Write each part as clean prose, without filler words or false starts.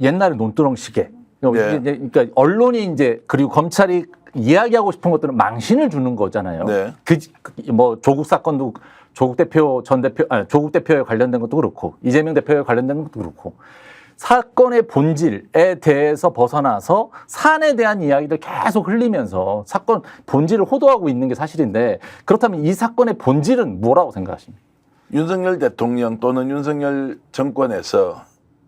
옛날에 논두렁 시계. 네. 그러니까 언론이 이제 그리고 검찰이 이야기하고 싶은 것들은 망신을 주는 거잖아요. 네. 뭐 조국 사건도 조국 대표에 관련된 것도 그렇고 이재명 대표에 관련된 것도 그렇고 사건의 본질에 대해서 벗어나서 사안에 대한 이야기를 계속 흘리면서 사건 본질을 호도하고 있는 게 사실인데 그렇다면 이 사건의 본질은 뭐라고 생각하십니까? 윤석열 대통령 또는 윤석열 정권에서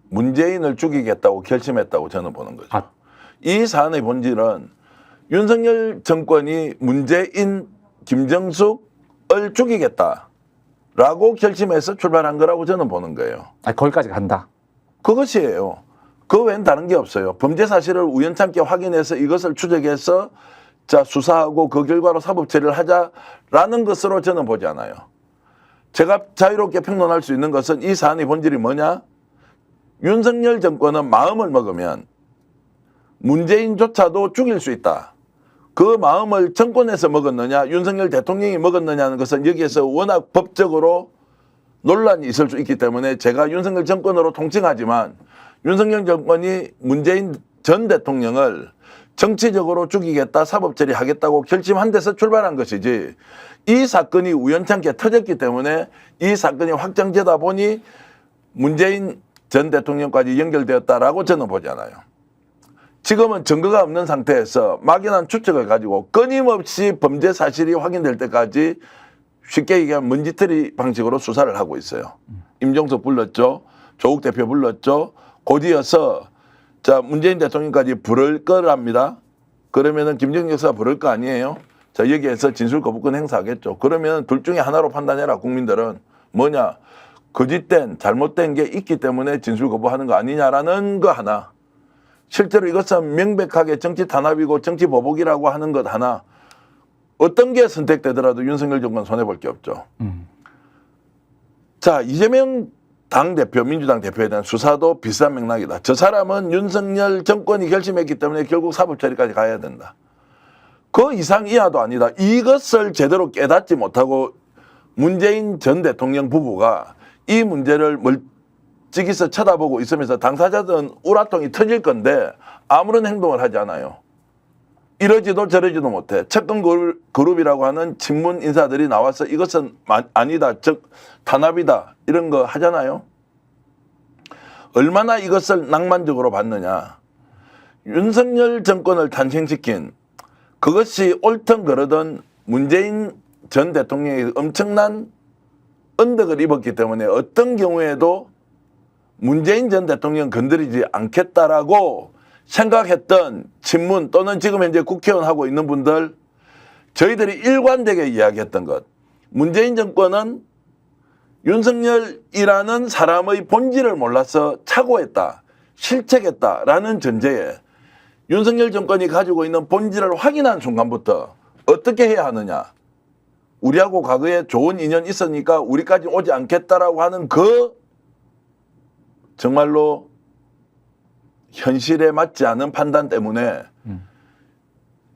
문재인을 죽이겠다고 결심했다고 저는 보는 거죠. 이 사안의 본질은 윤석열 정권이 문재인, 김정숙을 죽이겠다라고 결심해서 출발한 거라고 저는 보는 거예요. 거기까지 간다. 그것이에요. 그 외엔 다른 게 없어요. 범죄 사실을 우연찮게 확인해서 이것을 추적해서 자 수사하고 그 결과로 사법 처리를 하자라는 것으로 저는 보지 않아요. 제가 자유롭게 평론할 수 있는 것은 이 사안의 본질이 뭐냐? 윤석열 정권은 마음을 먹으면 문재인조차도 죽일 수 있다. 그 마음을 정권에서 먹었느냐 윤석열 대통령이 먹었느냐는 것은 여기에서 워낙 법적으로 논란이 있을 수 있기 때문에 제가 윤석열 정권으로 통칭하지만 윤석열 정권이 문재인 전 대통령을 정치적으로 죽이겠다 사법 처리하겠다고 결심한 데서 출발한 것이지 이 사건이 우연찮게 터졌기 때문에 이 사건이 확정되다 보니 문재인 전 대통령까지 연결되었다라고 저는 보지 않아요. 지금은 증거가 없는 상태에서 막연한 추측을 가지고 끊임없이 범죄 사실이 확인될 때까지 쉽게 얘기하면 먼지털이 방식으로 수사를 하고 있어요. 임종석 불렀죠. 조국 대표 불렀죠. 곧이어서 자 문재인 대통령까지 부를 거랍니다. 그러면은 김정일 여사가 부를 거 아니에요. 자 여기에서 진술 거부권 행사하겠죠. 그러면 둘 중에 하나로 판단해라. 국민들은 뭐냐. 거짓된 잘못된 게 있기 때문에 진술 거부하는 거 아니냐라는 거 하나. 실제로 이것은 명백하게 정치 탄압이고 정치 보복이라고 하는 것 하나. 어떤 게 선택되더라도 윤석열 정권 손해볼 게 없죠. 자 이재명 당대표 민주당 대표에 대한 수사도 비슷한 맥락이다. 저 사람은 윤석열 정권이 결심했기 때문에 결국 사법 처리까지 가야 된다. 그 이상 이하도 아니다. 이것을 제대로 깨닫지 못하고 문재인 전 대통령 부부가 이 문제를 멀찍이서 쳐다보고 있으면서 당사자들은 우라통이 터질 건데 아무런 행동을 하지 않아요. 이러지도 저러지도 못해. 측근 그룹이라고 하는 친문 인사들이 나와서 이것은 아니다. 즉 탄압이다. 이런 거 하잖아요. 얼마나 이것을 낭만적으로 봤느냐. 윤석열 정권을 탄생시킨 그것이 옳든 그러든 문재인 전 대통령이 엄청난 언덕을 입었기 때문에 어떤 경우에도 문재인 전 대통령 건드리지 않겠다라고 생각했던 친문 또는 지금 현재 국회의원 하고 있는 분들 저희들이 일관되게 이야기했던 것. 문재인 정권은 윤석열이라는 사람의 본질을 몰라서 착오했다. 실책했다라는 전제에 윤석열 정권이 가지고 있는 본질을 확인한 순간부터 어떻게 해야 하느냐. 우리하고 과거에 좋은 인연이 있으니까 우리까지 오지 않겠다라고 하는 그 정말로 현실에 맞지 않은 판단 때문에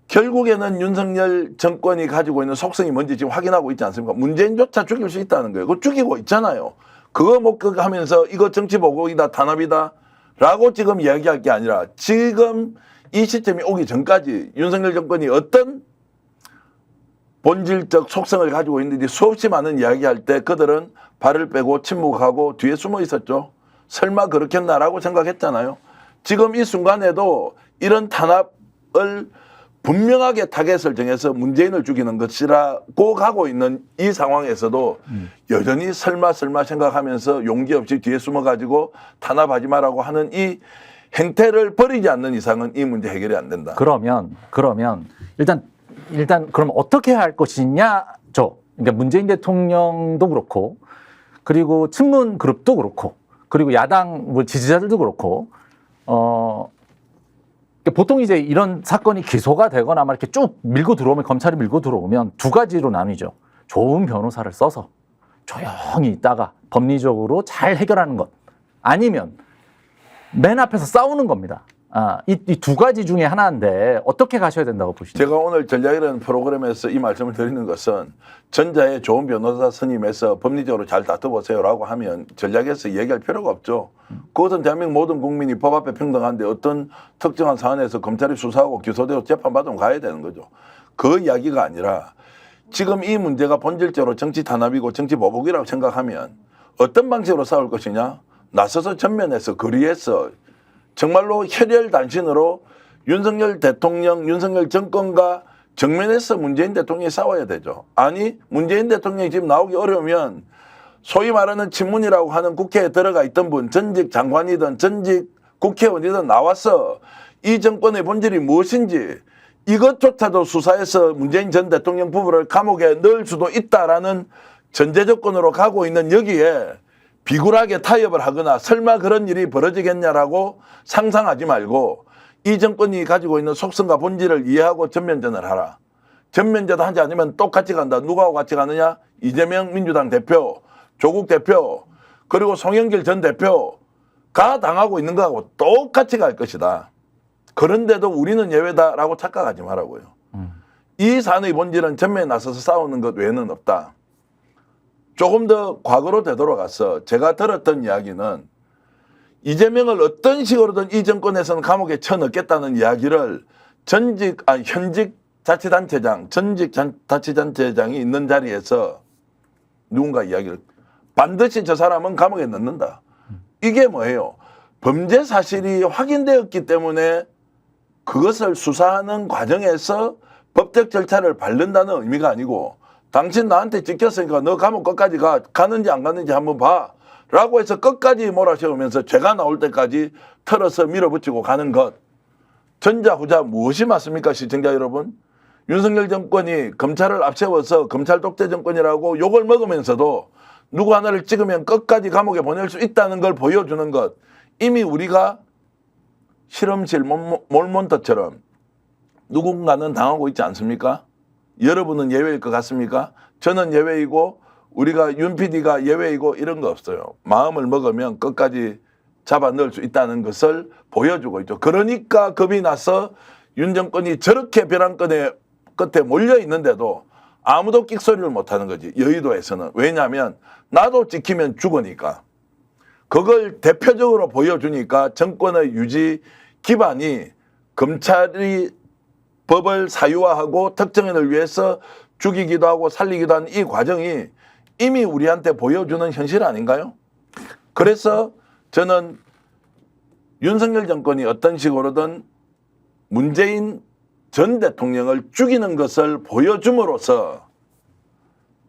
결국에는 윤석열 정권이 가지고 있는 속성이 뭔지 지금 확인하고 있지 않습니까? 문재인조차 죽일 수 있다는 거예요. 그거 죽이고 있잖아요. 그거 목격하면서 이거 정치보복이다 탄압이다 라고 지금 이야기할 게 아니라 지금 이 시점이 오기 전까지 윤석열 정권이 어떤 본질적 속성을 가지고 있는지 수없이 많은 이야기할 때 그들은 발을 빼고 침묵하고 뒤에 숨어 있었죠. 설마 그렇겠나라고 생각했잖아요. 지금 이 순간에도 이런 탄압을 분명하게 타겟을 정해서 문재인을 죽이는 것이라고 가고 있는 이 상황에서도 여전히 설마 생각하면서 용기 없이 뒤에 숨어가지고 탄압하지 마라고 하는 이 행태를 버리지 않는 이상은 이 문제 해결이 안 된다. 그러면 일단 그럼 어떻게 할 것이냐죠. 그러니까 문재인 대통령도 그렇고 그리고 친문 그룹도 그렇고 그리고 야당 뭐 지지자들도 그렇고 보통 이제 이런 사건이 기소가 되거나 막 이렇게 쭉 밀고 들어오면 검찰이 밀고 들어오면 두 가지로 나뉘죠. 좋은 변호사를 써서 조용히 있다가 법리적으로 잘 해결하는 것 아니면 맨 앞에서 싸우는 겁니다. 이 두 가지 중에 하나인데 어떻게 가셔야 된다고 보십니까? 제가 오늘 전략이라는 프로그램에서 이 말씀을 드리는 것은 전자의 좋은 변호사 선임해서 법리적으로 잘 다퉈보세요라고 하면 전략에서 얘기할 필요가 없죠. 그것은 대한민국 모든 국민이 법 앞에 평등한데 어떤 특정한 사안에서 검찰이 수사하고 기소되고 재판받으면 가야 되는 거죠. 그 이야기가 아니라 지금 이 문제가 본질적으로 정치 탄압이고 정치 보복이라고 생각하면 어떤 방식으로 싸울 것이냐? 나서서 전면에서 거리에서 정말로 혈혈단신으로 윤석열 대통령, 윤석열 정권과 정면에서 문재인 대통령이 싸워야 되죠. 아니 문재인 대통령이 지금 나오기 어려우면 소위 말하는 친문이라고 하는 국회에 들어가 있던 분, 전직 장관이든 전직 국회의원이든 나와서 이 정권의 본질이 무엇인지 이것조차도 수사해서 문재인 전 대통령 부부를 감옥에 넣을 수도 있다라는 전제 조건으로 가고 있는 여기에 비굴하게 타협을 하거나 설마 그런 일이 벌어지겠냐라고 상상하지 말고 이 정권이 가지고 있는 속성과 본질을 이해하고 전면전을 하라. 전면전 하지 않으면 똑같이 간다. 누구하고 같이 가느냐? 이재명 민주당 대표, 조국 대표, 그리고 송영길 전 대표가 당하고 있는 거하고 똑같이 갈 것이다. 그런데도 우리는 예외다라고 착각하지 말라고요. 이 사안의 본질은 전면에 나서서 싸우는 것 외에는 없다. 조금 더 과거로 되돌아가서 제가 들었던 이야기는 이재명을 어떤 식으로든 이 정권에서는 감옥에 쳐넣겠다는 이야기를 현직 자치단체장, 전직 자치단체장이 있는 자리에서 누군가 이야기를 반드시 저 사람은 감옥에 넣는다. 이게 뭐예요? 범죄 사실이 확인되었기 때문에 그것을 수사하는 과정에서 법적 절차를 밟는다는 의미가 아니고 당신 나한테 찍혔으니까 너 감옥 끝까지 가는지 안 가는지 한번 봐 라고 해서 끝까지 몰아세우면서 죄가 나올 때까지 털어서 밀어붙이고 가는 것. 전자 후자 무엇이 맞습니까 시청자 여러분? 윤석열 정권이 검찰을 앞세워서 검찰 독재 정권이라고 욕을 먹으면서도 누구 하나를 찍으면 끝까지 감옥에 보낼 수 있다는 걸 보여주는 것. 이미 우리가 실험실 몰몬터처럼 누군가는 당하고 있지 않습니까? 여러분은 예외일 것 같습니까? 저는 예외이고 우리가 윤 PD가 예외이고 이런 거 없어요. 마음을 먹으면 끝까지 잡아 넣을 수 있다는 것을 보여주고 있죠. 그러니까 겁이 나서 윤 정권이 저렇게 벼랑 끝에 몰려 있는데도 아무도 끽소리를 못하는 거지. 여의도에서는. 왜냐하면 나도 찍히면 죽으니까. 그걸 대표적으로 보여주니까 정권의 유지 기반이 검찰이 법을 사유화하고 특정인을 위해서 죽이기도 하고 살리기도 하는 이 과정이 이미 우리한테 보여주는 현실 아닌가요? 그래서 저는 윤석열 정권이 어떤 식으로든 문재인 전 대통령을 죽이는 것을 보여줌으로써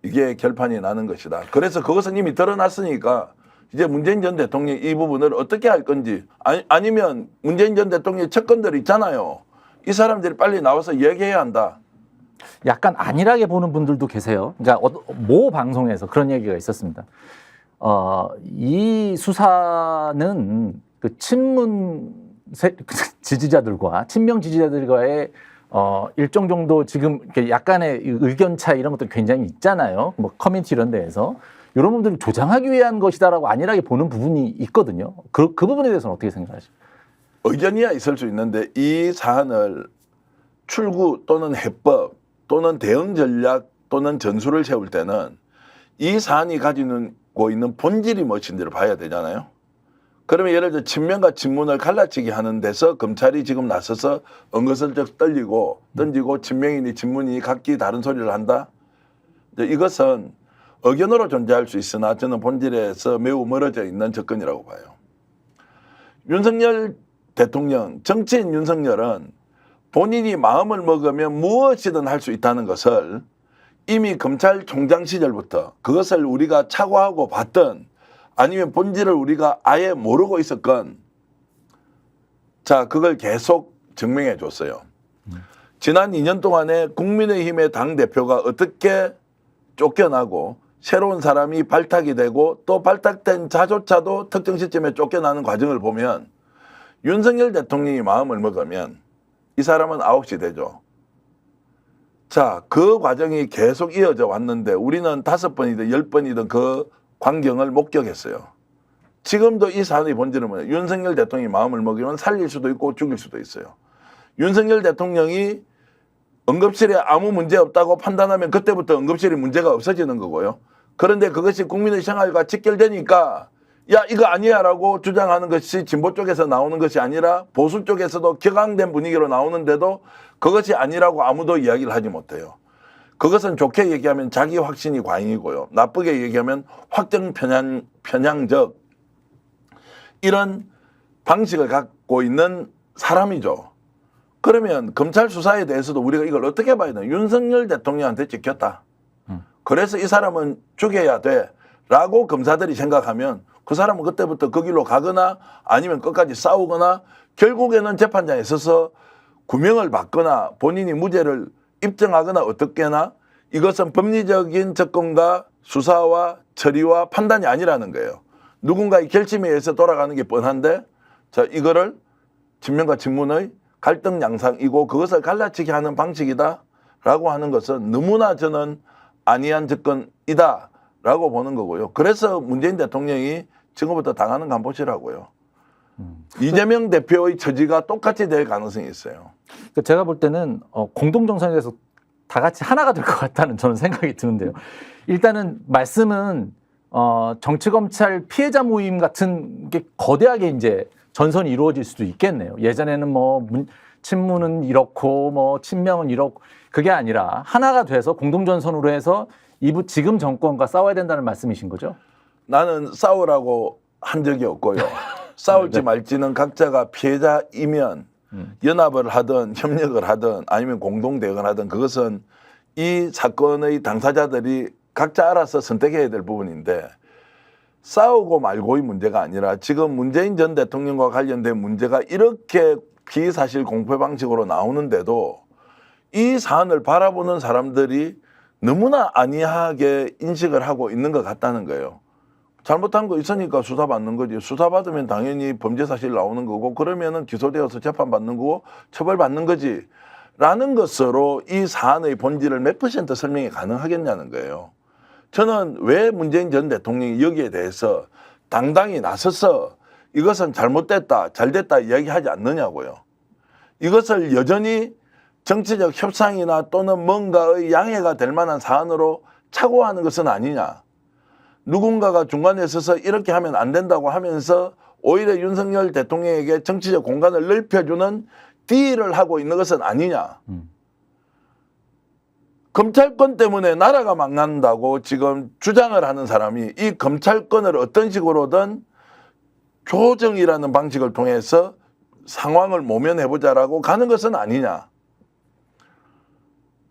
이게 결판이 나는 것이다. 그래서 그것은 이미 드러났으니까 이제 문재인 전 대통령이 이 부분을 어떻게 할 건지 아니면 문재인 전 대통령의 측근들 있잖아요. 이 사람들이 빨리 나와서 얘기해야 한다. 약간 안일하게 보는 분들도 계세요. 그러니까 모 방송에서 그런 얘기가 있었습니다. 이 수사는 그 친문 지지자들과 친명 지지자들과의 일정 정도 지금 이렇게 약간의 의견 차이 이런 것들 굉장히 있잖아요. 뭐 커뮤니티 이런 데에서 이런 분들을 조장하기 위한 것이다라고 안일하게 보는 부분이 있거든요. 그 부분에 대해서는 어떻게 생각하십니까? 의견이야 있을 수 있는데 이 사안을 출구 또는 해법 또는 대응 전략 또는 전술을 세울 때는 이 사안이 가지고 있는 본질이 무엇인지를 봐야 되잖아요. 그러면 예를 들어 친명과 친문을 갈라치기 하는 데서 검찰이 지금 나서서 은거슬쩍 던지고 친명이니 친문이 각기 다른 소리를 한다. 이것은 의견으로 존재할 수 있으나 저는 본질에서 매우 멀어져 있는 접근이라고 봐요. 윤석열 대통령, 정치인 윤석열은 본인이 마음을 먹으면 무엇이든 할 수 있다는 것을 이미 검찰총장 시절부터 그것을 우리가 착오하고 봤던 아니면 본질을 우리가 아예 모르고 있었건 자 그걸 계속 증명해 줬어요. 지난 2년 동안에 국민의힘의 당대표가 어떻게 쫓겨나고 새로운 사람이 발탁이 되고 또 발탁된 자조차도 특정 시점에 쫓겨나는 과정을 보면 윤석열 대통령이 마음을 먹으면 이 사람은 9시 되죠. 자, 그 과정이 계속 이어져 왔는데 우리는 5번이든 10번이든 그 광경을 목격했어요. 지금도 이 사안의 본질은 뭐냐. 윤석열 대통령이 마음을 먹이면 살릴 수도 있고 죽일 수도 있어요. 윤석열 대통령이 응급실에 아무 문제 없다고 판단하면 그때부터 응급실에 문제가 없어지는 거고요. 그런데 그것이 국민의 생활과 직결되니까 야 이거 아니야라고 주장하는 것이 진보 쪽에서 나오는 것이 아니라 보수 쪽에서도 격앙된 분위기로 나오는데도 그것이 아니라고 아무도 이야기를 하지 못해요. 그것은 좋게 얘기하면 자기 확신이 과잉이고요. 나쁘게 얘기하면 확정 편향적 이런 방식을 갖고 있는 사람이죠. 그러면 검찰 수사에 대해서도 우리가 이걸 어떻게 봐야 되나? 윤석열 대통령한테 찍혔다. 그래서 이 사람은 죽여야 돼라고 검사들이 생각하면 그 사람은 그때부터 그 길로 가거나 아니면 끝까지 싸우거나 결국에는 재판장에 서서 구명을 받거나 본인이 무죄를 입증하거나 어떻게나 이것은 법리적인 접근과 수사와 처리와 판단이 아니라는 거예요. 누군가의 결심에 의해서 돌아가는 게 뻔한데 자 이거를 친명과 친문의 갈등 양상이고 그것을 갈라치게 하는 방식이다라고 하는 것은 너무나 저는 안이한 접근이다라고 보는 거고요. 그래서 문재인 대통령이 지금부터 당하는 간 보시라고요. 이재명 대표의 처지가 똑같이 될 가능성이 있어요. 그러니까 제가 볼 때는 공동정상에 대해서 다 같이 하나가 될 것 같다는 저는 생각이 드는데요. 일단은 말씀은 정치검찰 피해자 모임 같은 게 거대하게 이제 전선이 이루어질 수도 있겠네요. 예전에는 뭐 친문은 이렇고 뭐 친명은 이렇고 그게 아니라 하나가 돼서 공동전선으로 해서 지금 정권과 싸워야 된다는 말씀이신 거죠? 나는 싸우라고 한 적이 없고요. 싸울지 말지는 각자가 피해자이면 연합을 하든 협력을 하든 아니면 공동대응을 하든 그것은 이 사건의 당사자들이 각자 알아서 선택해야 될 부분인데 싸우고 말고의 문제가 아니라 지금 문재인 전 대통령과 관련된 문제가 이렇게 피의사실 공표 방식으로 나오는데도 이 사안을 바라보는 사람들이 너무나 안이하게 인식을 하고 있는 것 같다는 거예요. 잘못한 거 있으니까 수사받는 거지. 수사받으면 당연히 범죄 사실 나오는 거고 그러면은 기소되어서 재판받는 거고 처벌받는 거지. 라는 것으로 이 사안의 본질을 몇 % 설명이 가능하겠냐는 거예요. 저는 왜 문재인 전 대통령이 여기에 대해서 당당히 나서서 이것은 잘못됐다, 잘됐다 이야기하지 않느냐고요. 이것을 여전히 정치적 협상이나 또는 뭔가의 양해가 될 만한 사안으로 착오하는 것은 아니냐. 누군가가 중간에 서서 이렇게 하면 안 된다고 하면서 오히려 윤석열 대통령에게 정치적 공간을 넓혀주는 딜을 하고 있는 것은 아니냐. 검찰권 때문에 나라가 망한다고 지금 주장을 하는 사람이 이 검찰권을 어떤 식으로든 조정이라는 방식을 통해서 상황을 모면해보자라고 가는 것은 아니냐.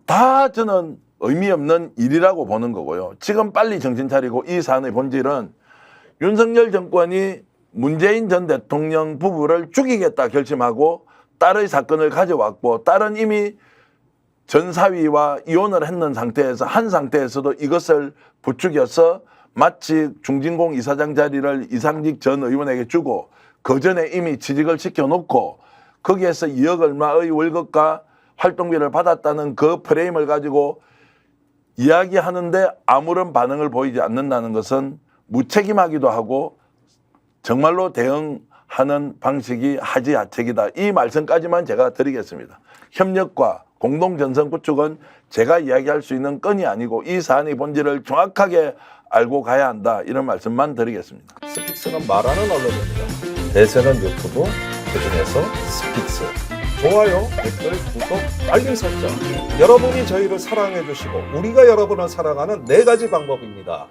다 저는 의미 없는 일이라고 보는 거고요. 지금 빨리 정신 차리고 이 사안의 본질은 윤석열 정권이 문재인 전 대통령 부부를 죽이겠다 결심하고 딸의 사건을 가져왔고 딸은 이미 전 사위와 이혼을 했는 상태에서 한 상태에서도 이것을 부추겨서 마치 중진공 이사장 자리를 이상직 전 의원에게 주고 그 전에 이미 취직을 시켜놓고 거기에서 2억 얼마의 월급과 활동비를 받았다는 그 프레임을 가지고 이야기하는데 아무런 반응을 보이지 않는다는 것은 무책임하기도 하고 정말로 대응하는 방식이 하지야책이다. 이 말씀까지만 제가 드리겠습니다. 협력과 공동전선 구축은 제가 이야기할 수 있는 건이 아니고 이 사안의 본질을 정확하게 알고 가야 한다. 이런 말씀만 드리겠습니다. 스픽스는 말하는 언론입니다. 대세는 유튜브, 그중에서 스픽스. 좋아요, 댓글, 구독, 알림 설정. 여러분이 저희를 사랑해 주시고 우리가 여러분을 사랑하는 4가지 방법입니다.